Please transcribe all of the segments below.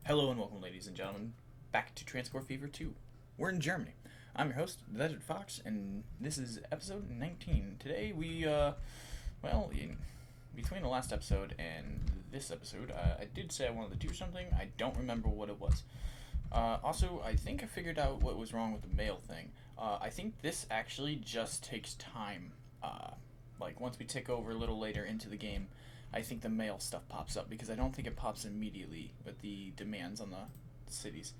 Hello and welcome, ladies and gentlemen, back to Transport Fever 2. We're in Germany. I'm your host, DesertFox, and this is episode 19. Today between the last episode and this episode, I did say I wanted to do something. I don't remember what it was. Also, I think I figured out what was wrong with the mail thing. I think this actually just takes time. Once we tick over a little later into the game, I think the mail stuff pops up because I don't think it pops immediately with the demands on the cities.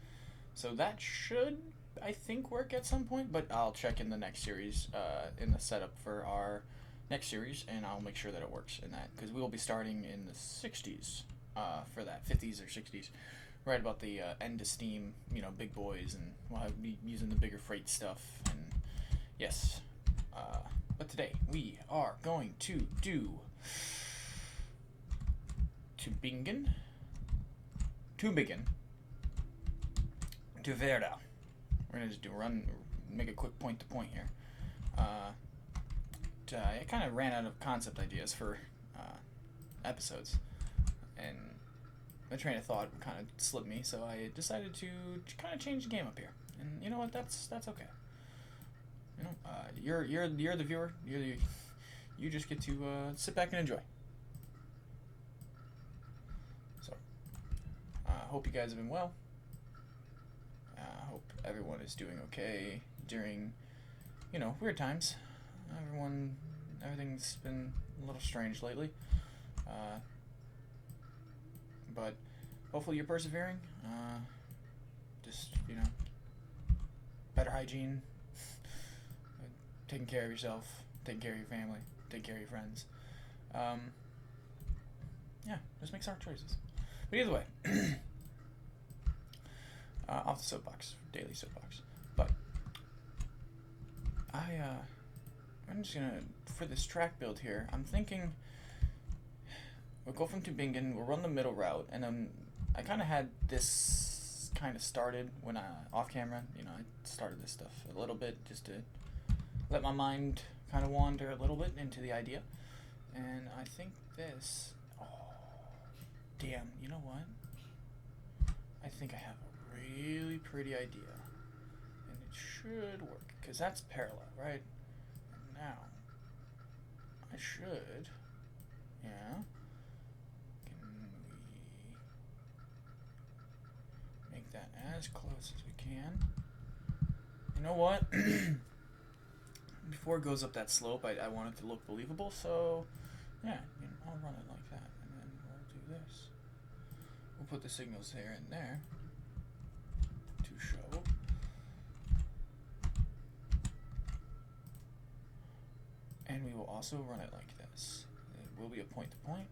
So that should, I think, work at some point, but I'll check in the next series, in the setup for our next series, and I'll make sure that it works in that because we will be starting in the 60s for that, 50s or 60s, right about the end of Steam, big boys, and we'll be using the bigger freight stuff, and yes. But today we are going to do Tübingen, to Werder. We're gonna just make a quick point to point here. I kind of ran out of concept ideas for episodes, and the train of thought kind of slipped me, so I decided to kind of change the game up here. And you know what? That's okay. You're the viewer. You just get to sit back and enjoy. So, hope you guys have been well. Hope everyone is doing okay during, weird times. Everything's been a little strange lately. But hopefully you're persevering. Just, better hygiene, taking care of yourself, taking care of your family, taking care of your friends. Just make smart choices. But either way, off the soapbox, daily soapbox. But I'm just gonna, for this track build here, I'm thinking we'll go from Tübingen, we'll run the middle route, and then I kind of had this kind of started when off camera, I started this stuff a little bit just to let my mind kind of wander a little bit into the idea. And I think this, damn, you know what? I think I have a really pretty idea. And it should work, because that's parallel, right? And now, I should, can we make that as close as we can? You know what? Before it goes up that slope, I want it to look believable, so yeah, I'll run it like that, and then we'll do this. We'll put the signals here and there to show. And we will also run it like this. It will be a point to point,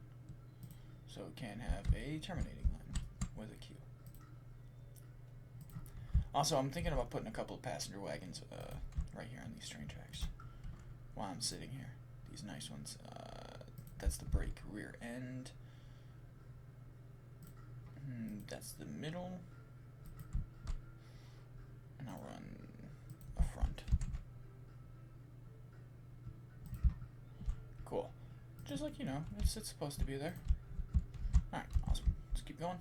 so it can have a terminating line with a Q. Also, I'm thinking about putting a couple of passenger wagons right here on these train tracks while I'm sitting here. These nice ones. That's the brake rear end. That's the middle. And I'll run a front. Cool. Just like, it's supposed to be there. Alright, awesome. Let's keep going.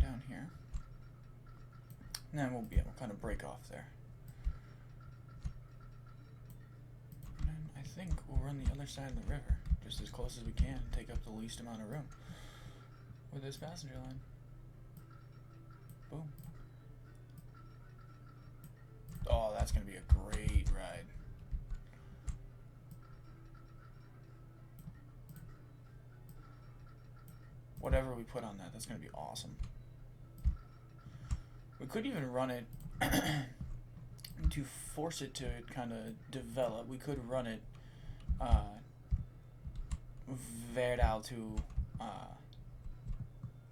Down here, and then we'll be able to kind of break off there. And then I think we'll run the other side of the river just as close as we can and take up the least amount of room with this passenger line. Boom. Oh, that's going to be a great ride. Whatever we put on that, that's going to be awesome. We could even run it to force it to kind of develop. We could run it Werdau to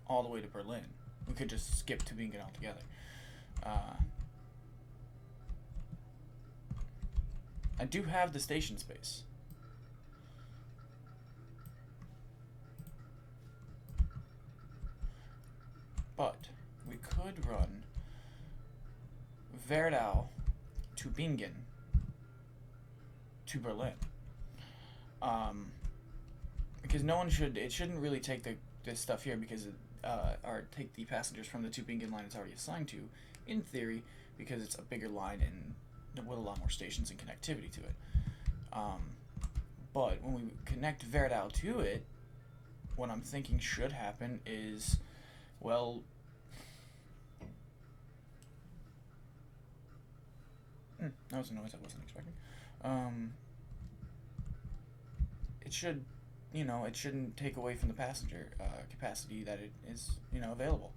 all the way to Berlin. We could just skip Tübingen altogether. I do have the station space. but we could run Werdau to Bingen to Berlin. Because it shouldn't really take this stuff here because or take the passengers from the Tübingen line it's already assigned to, in theory, because it's a bigger line and with a lot more stations and connectivity to it. But when we connect Werdau to it, what I'm thinking should happen is, well, that was a noise I wasn't expecting. It should, it shouldn't take away from the passenger capacity that it is, available.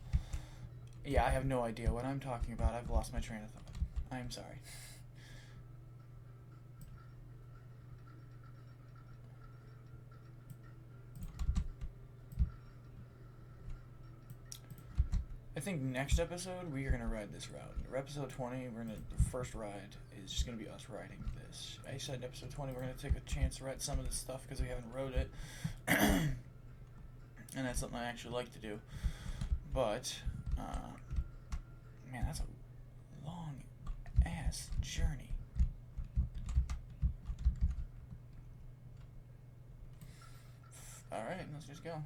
Yeah, I have no idea what I'm talking about. I've lost my train of thought. I'm sorry. I think next episode we are gonna ride this route. Episode 20, the first ride is just gonna be us riding this. I said in episode 20 we're gonna take a chance to ride some of this stuff because we haven't rode it, and that's something I actually like to do. But man, that's a long ass journey. All right, let's just go.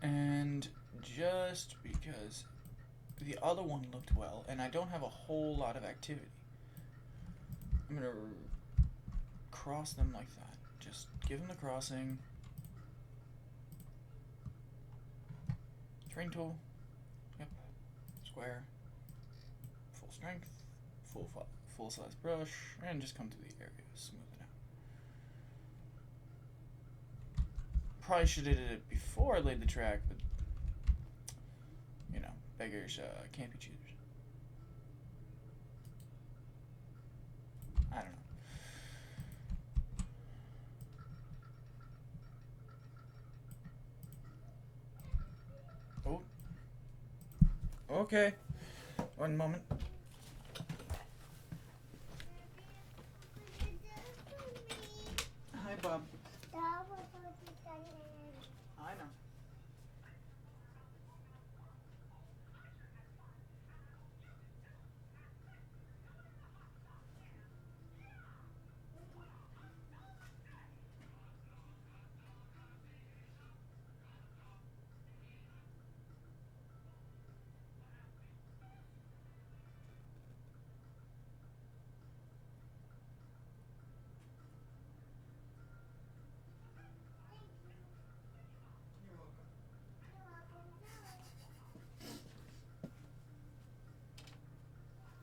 And just because the other one looked well, and I don't have a whole lot of activity, I'm going to cross them like that. Just give them the crossing. Train tool. Yep. Square. Full strength. Full size brush. And just come to the area. Smooth it out. Probably should have did it before I laid the track, but beggars can't be choosers. I don't know. Oh. Okay. One moment. Hi, Bob. I know.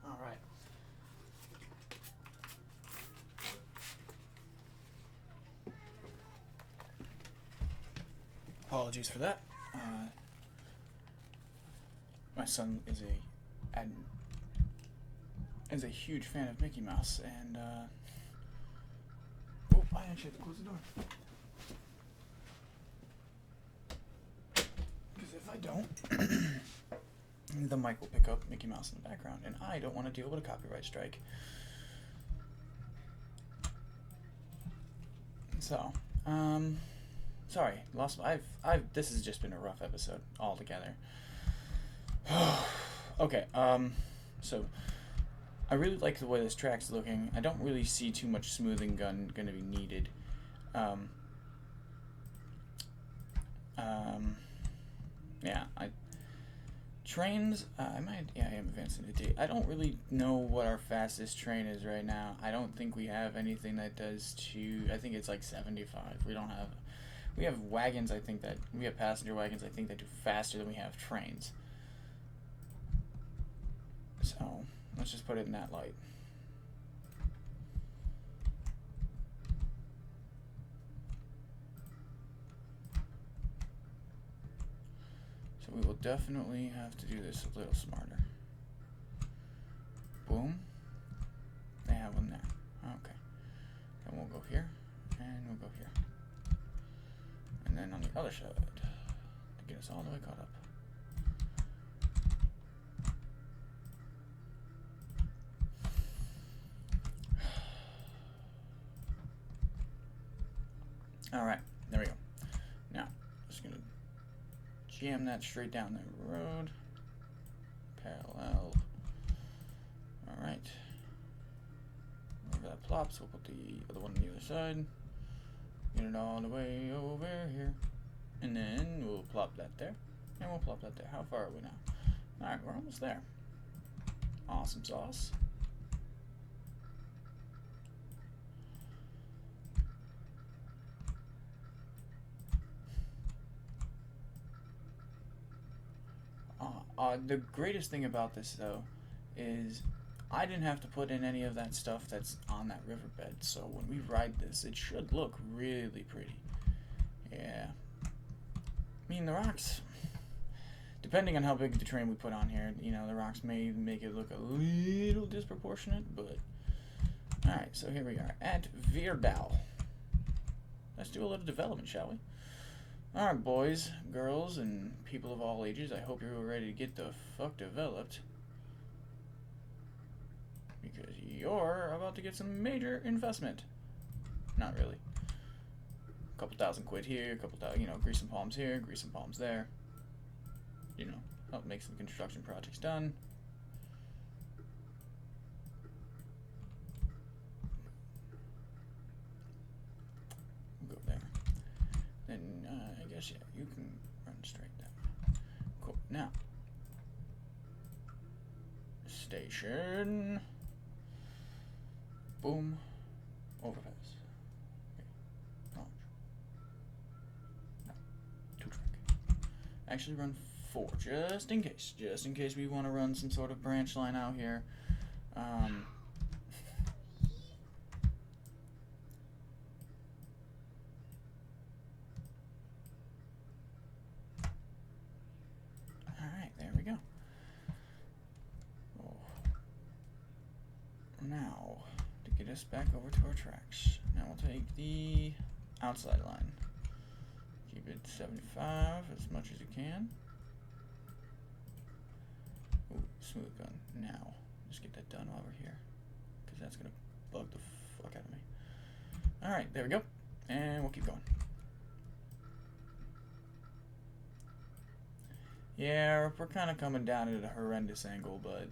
All right. Apologies for that. My son is a huge fan of Mickey Mouse, and oh, I actually have to close the door. Because if I don't, the mic will pick up Mickey Mouse in the background, and I don't want to deal with a copyright strike. So, sorry, this has just been a rough episode altogether. Okay, so I really like the way this track's looking. I don't really see too much smoothing gonna be needed. Yeah, trains, I am advancing the date. I don't really know what our fastest train is right now. I don't think we have anything that does I think it's like 75. We have wagons, we have passenger wagons, I think, that do faster than we have trains. So, let's just put it in that light. So we will definitely have to do this a little smarter. Boom. They have one there. Okay. Then we'll go here, and we'll go here. And then on the other side, to get us all the way caught up. Alright, there we go. Now, just gonna jam that straight down the road. Parallel. Alright. Wherever that plops, we'll put the other one on the other side. Get it all the way over here. And then we'll plop that there. And we'll plop that there. How far are we now? Alright, we're almost there. Awesome sauce. The greatest thing about this, though, is I didn't have to put in any of that stuff that's on that riverbed, so when we ride this, it should look really pretty. Yeah. I mean, the rocks, depending on how big the train we put on here, you know, the rocks may make it look a little disproportionate, but... Alright, so here we are at Vierdal. Let's do a little development, shall we? Alright, boys, girls, and people of all ages, I hope you're ready to get the fuck developed. Because you're about to get some major investment. Not really. A couple thousand quid here, a couple thousand, you know, grease some palms here, grease some palms there. You know, help make some construction projects done. Go there. Then, I guess, yeah, you can run straight down. Cool. Now, station. Boom. Overpass. Okay. Launch. No. 2-track. Actually run 4, just in case. Just in case we want to run some sort of branch line out here. Alright, there we go. Oh. Now, to get us back over to our tracks. Now we'll take the outside line. Keep it 75 as much as you can. Ooh, smooth gun. Now, just get that done while we're here, because that's going to bug the fuck out of me. Alright, there we go. And we'll keep going. Yeah, we're kind of coming down at a horrendous angle, but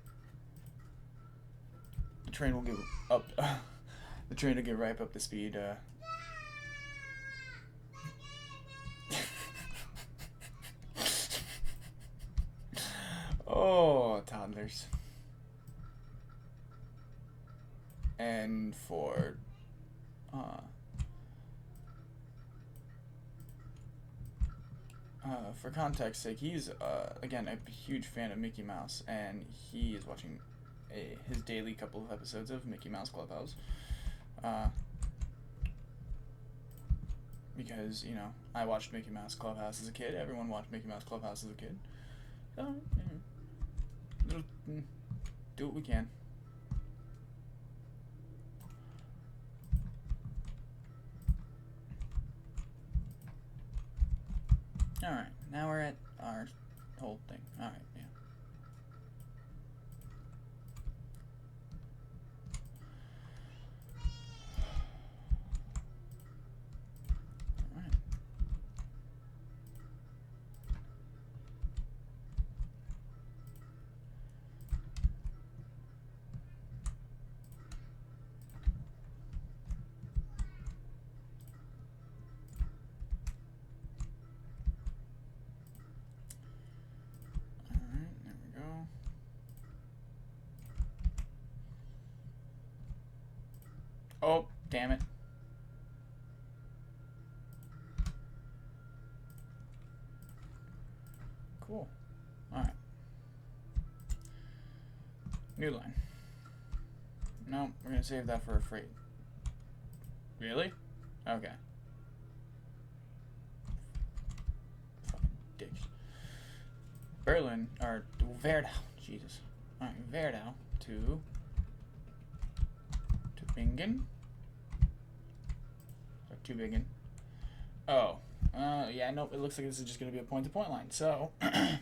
the train will get up. The train will get right up to speed. Oh, toddlers. And for context's sake, he's again a huge fan of Mickey Mouse, and he is watching his daily couple of episodes of Mickey Mouse Clubhouse. Because, you know, I watched Mickey Mouse Clubhouse as a kid. Everyone watched Mickey Mouse Clubhouse as a kid. So, do what we can. Alright, now we're at our whole thing. Alright, yeah. Alright. Oh, damn it. Cool. Alright. New line. No, we're gonna save that for a freight. Really? Okay. Fucking dicks. Berlin, or Verdau. Jesus. Alright, Verdau to Bingen? Or Tübingen? Oh. Yeah, nope, it looks like this is just going to be a point-to-point line, so... I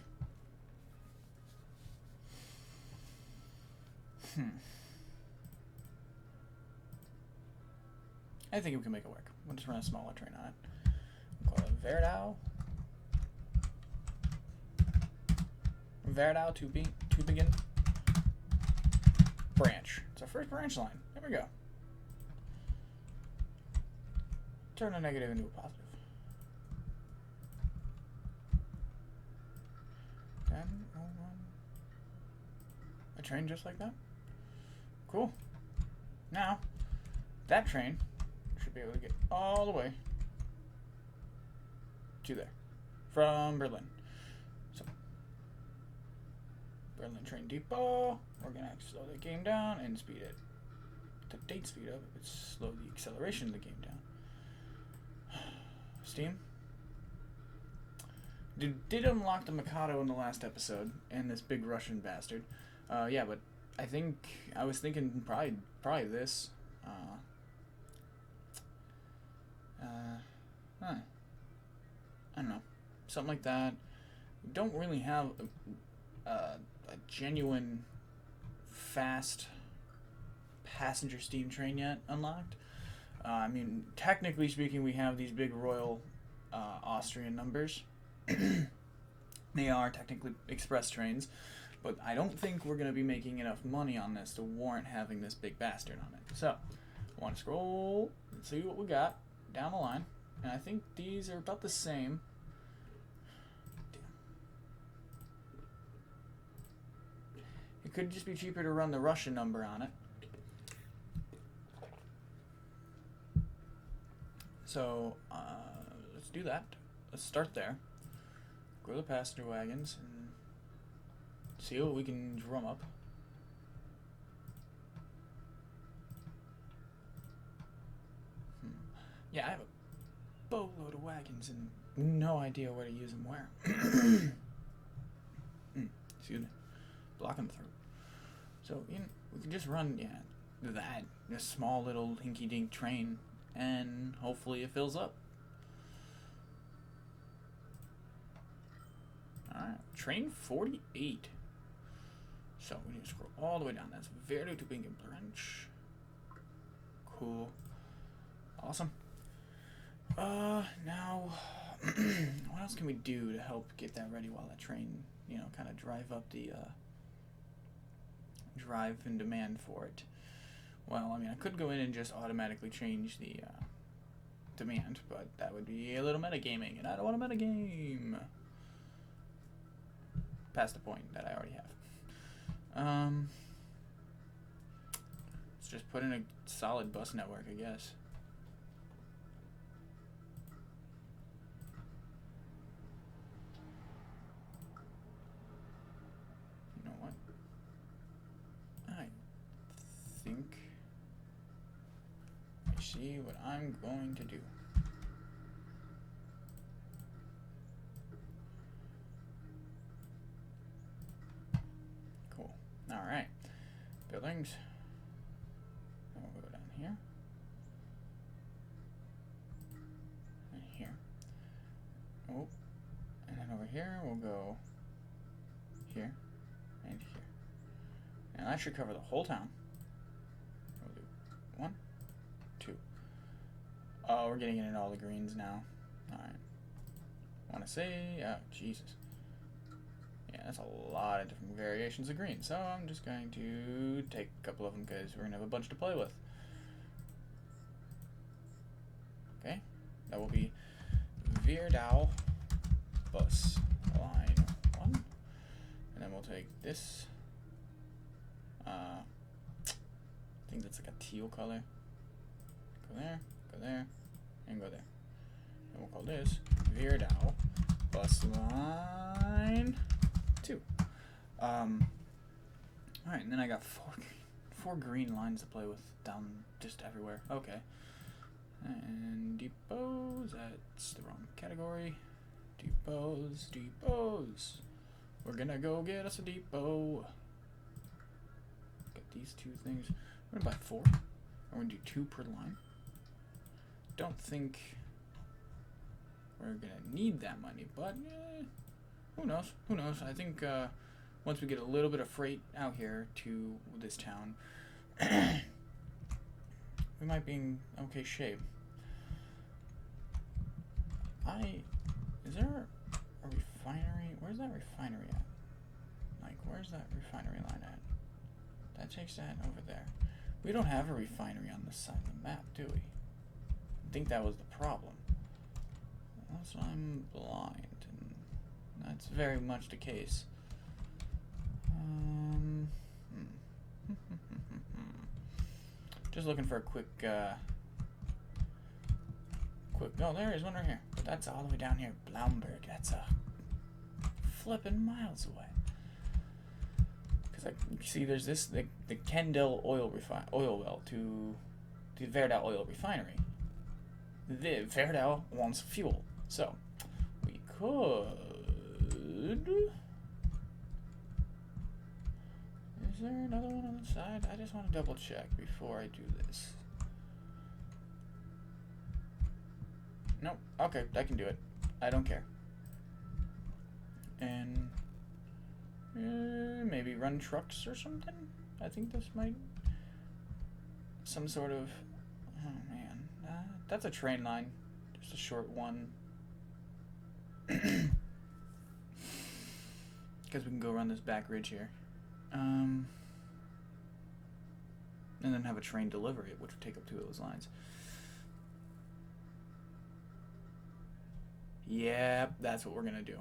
think we can make it work. We'll just run a smaller train on it. We'll call it Verdau. Verdau to begin. Branch. It's our first branch line. There we go. Turn a negative into a positive. And a train just like that. Cool. Now, that train should be able to get all the way to there from Berlin. So, Berlin train depot. We're gonna slow the game down and speed it. The date speed up. It's slow the acceleration of the game down. Steam. Did unlock the Mikado in the last episode, and this big Russian bastard. Yeah, but I was thinking probably this. I don't know, something like that. We don't really have a genuine fast passenger steam train yet unlocked. I mean, technically speaking, we have these big Royal Austrian numbers. They are technically express trains, but I don't think we're going to be making enough money on this to warrant having this big bastard on it. So, I want to scroll and see what we got down the line. And I think these are about the same. It could just be cheaper to run the Russian number on it. So, let's do that. Let's start there. Go to the passenger wagons and see what we can drum up. Yeah, I have a boatload of wagons and no idea where to use them where. Excuse me. Blocking the throat. So, we can just run, this small little hinky-dink train, and hopefully it fills up. Alright, train 48. So, we need to scroll all the way down. That's Verdau to Bingen branch. Cool. Awesome. Now, what else can we do to help get that ready while that train, kind of drive up the, drive and demand for it? Well, I mean, I could go in and just automatically change the, demand, but that would be a little metagaming, and I don't want to metagame past the point that I already have. Let's just put in a solid bus network, I guess. You know what? I think I see what I'm going to do. Cool. Alright. Buildings. And we'll go down here. And here. Oh. And then over here we'll go here and here. And that should cover the whole town. We'll do 1, 2. Oh, we're getting into all the greens now. Alright. Want to say, oh, Jesus. Yeah, that's a lot of different variations of green. So I'm just going to take a couple of them because we're going to have a bunch to play with. Okay. That will be Verdau bus line 1. And then we'll take this. I think that's like a teal color. Go there, and go there. And we'll call this Verdau bus line 2. Alright, and then I got four green lines to play with down just everywhere. Okay. And depots, that's the wrong category. Depots. We're gonna go get us a depot. Get these two things. We're gonna buy 4. We're gonna do 2 per line. Don't think we're gonna need that money, but who knows? I think once we get a little bit of freight out here to this town, we might be in okay shape. Is there a refinery? Where's that refinery at? Where's that refinery line at? That takes that over there. We don't have a refinery on this side of the map, do we? I think that was the problem. Also, I'm blind, and that's very much the case. Just looking for a quick, no, there is one right here. But that's all the way down here, Blomberg. That's flipping miles away. Because you see, there's this the Kendall oil well to the Verdal oil refinery. The Verdal wants fuel, so we could. Is there another one on the side? I just want to double check before I do this. Nope. Okay, I can do it. I don't care. And maybe run trucks or something? I think this might... Some sort of... Oh, man. That's a train line. Just a short one. Because we can go around this back ridge here. And then have a train deliver it, which would take up 2 of those lines. Yep, that's what we're gonna do.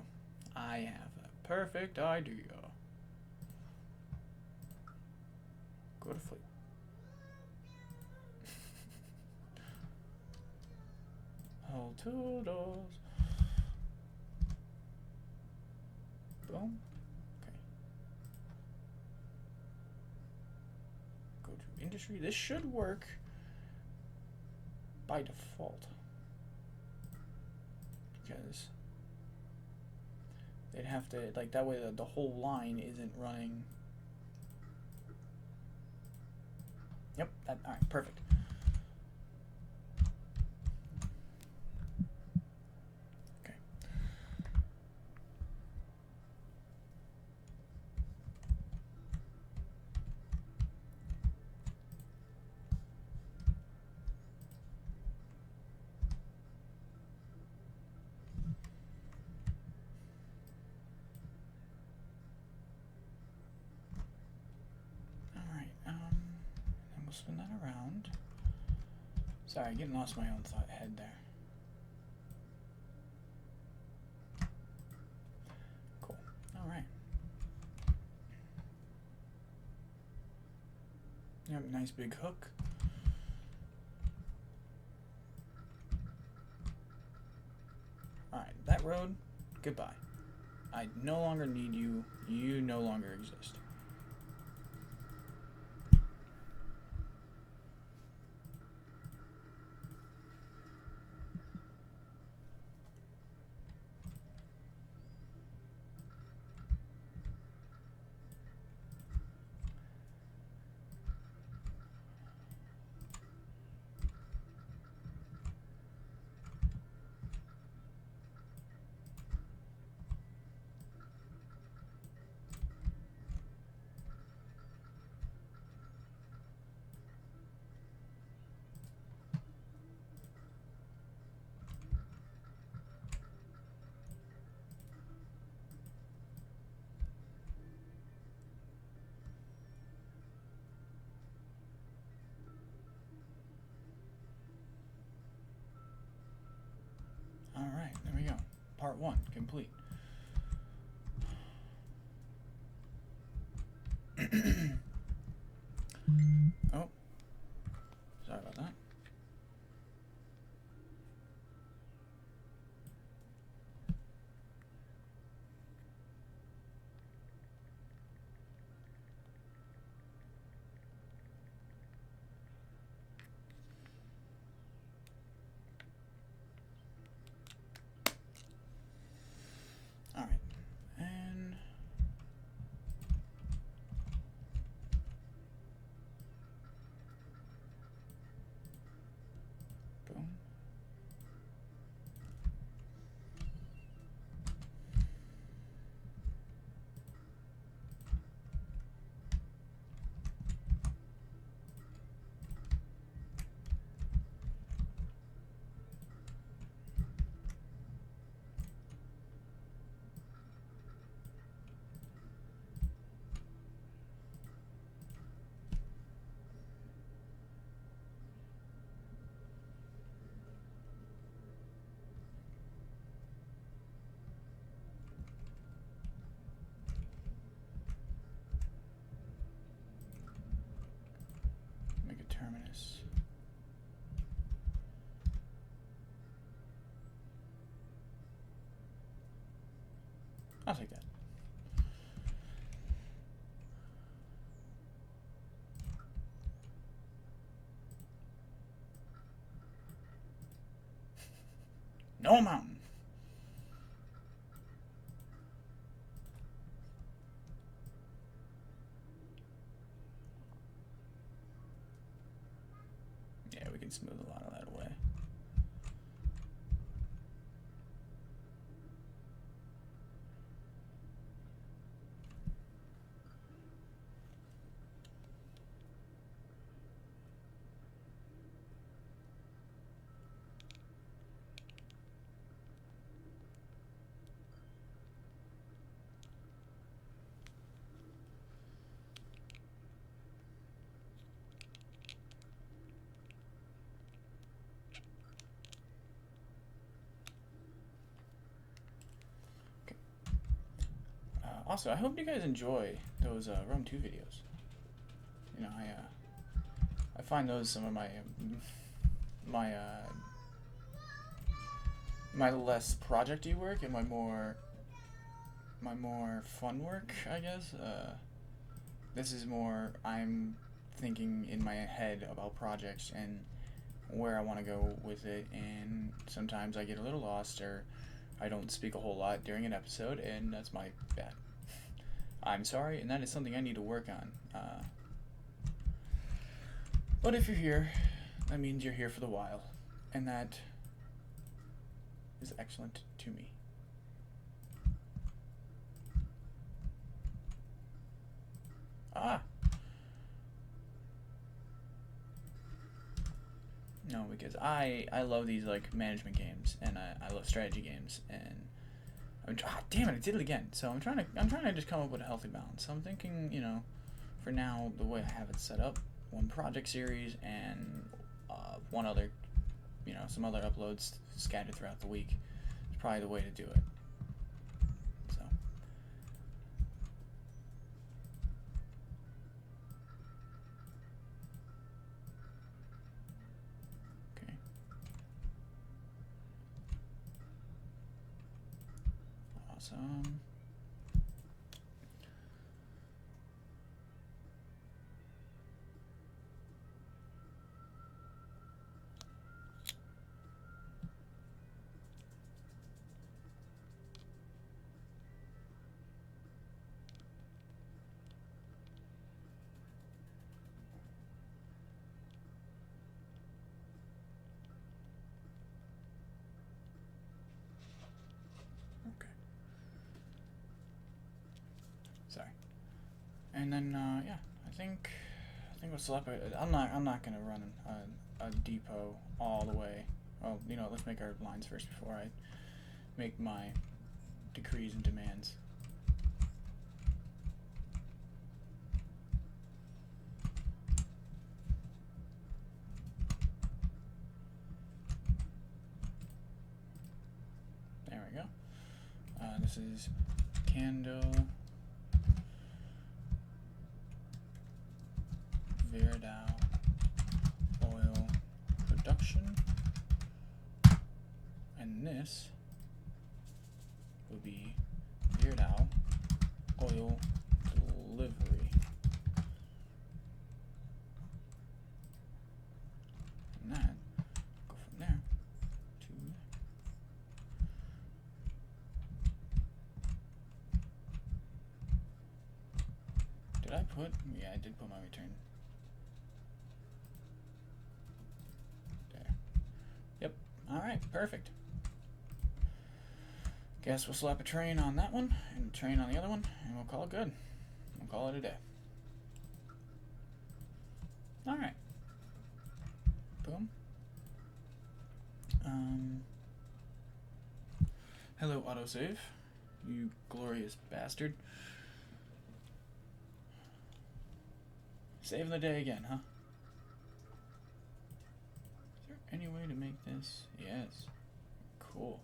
I have a perfect idea. Go to sleep. Hold 2 doors. Boom. Industry. This should work by default because they'd have to, like, that way the whole line isn't running. Yep, that, all right, perfect. Okay. Spin that around. Sorry, getting lost my own head there. Cool. All right. Yep, nice big hook. All right, that road, goodbye. I no longer need you. You no longer exist. All right, there we go. Part 1 complete. Oh, sorry about that. I'll take that. No mountain. Yeah, we can smooth a lot of that away. Also, I hope you guys enjoy those Rome 2 videos. You know, I find those some of my less projecty work and my more fun work, I guess. This is more I'm thinking in my head about projects and where I want to go with it, and sometimes I get a little lost or I don't speak a whole lot during an episode, and that's my bad. I'm sorry, and that is something I need to work on. But if you're here, that means you're here for the while, and that is excellent to me. Ah! No, because I love these like management games, and I love strategy games, and damn it, I did it again. So I'm trying to just come up with a healthy balance. So I'm thinking, you know, for now, the way I have it set up, one project series and one other, you know, some other uploads scattered throughout the week is probably the way to do it. So. Okay. Awesome. Sorry. And then yeah, I think we'll slap it. I'm not gonna run a depot all the way. Well, you know, let's make our lines first before I make my decrees and demands. There we go. This is candle Viridal oil production, and this will be Viridal oil delivery. And that go from there to did I put? Yeah, I did put my return. Alright, perfect. Guess we'll slap a train on that one, and a train on the other one, and we'll call it good. We'll call it a day. Alright. Boom. Hello, autosave. You glorious bastard. Saving the day again, huh? Any way to make this? Yes. Cool.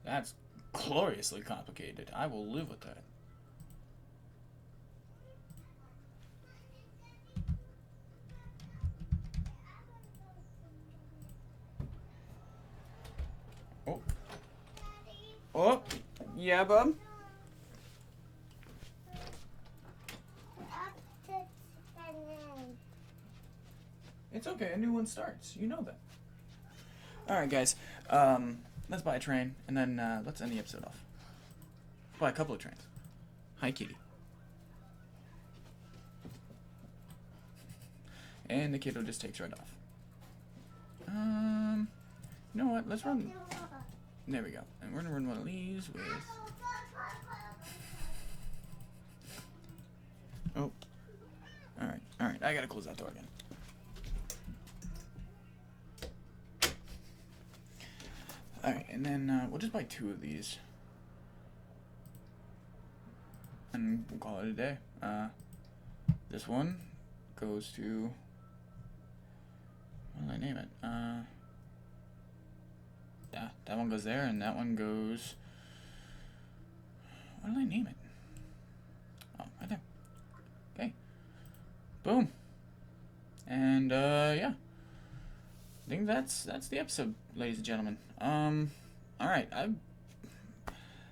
That's gloriously complicated. I will live with that. Oh. Oh. Yeah, bub? It's okay, a new one starts. You know that. Alright, guys. Let's buy a train, and then let's end the episode off. Buy a couple of trains. Hi, kitty. And the kiddo just takes right off. You know what? Let's run. There we go. And we're gonna run one of these with. Oh. Alright, alright. I gotta close that door again. Alright, and then we'll just buy 2 of these. And we'll call it a day. This one goes to. What did I name it? Yeah, that one goes there, and that one goes. What did I name it? Oh, right there. Okay. Boom. And yeah. I think that's the episode, ladies and gentlemen. Alright, I'm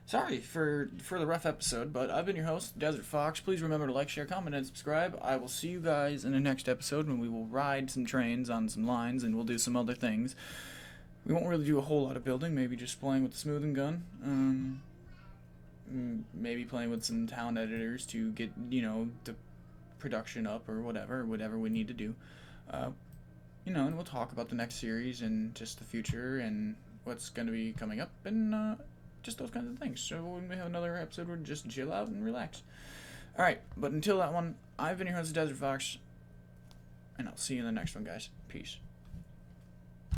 sorry for the rough episode, but I've been your host, DesertFox. Please remember to like, share, comment, and subscribe. I will see you guys in the next episode when we will ride some trains on some lines, and we'll do some other things. We won't really do a whole lot of building, maybe just playing with the smoothing gun. Maybe playing with some talent editors to get, the production up or whatever we need to do. And we'll talk about the next series and just the future and what's going to be coming up and just those kinds of things. So when we have another episode, we'll just chill out and relax. Alright, but until that one, I've been your host, DesertFox, and I'll see you in the next one, guys. Peace.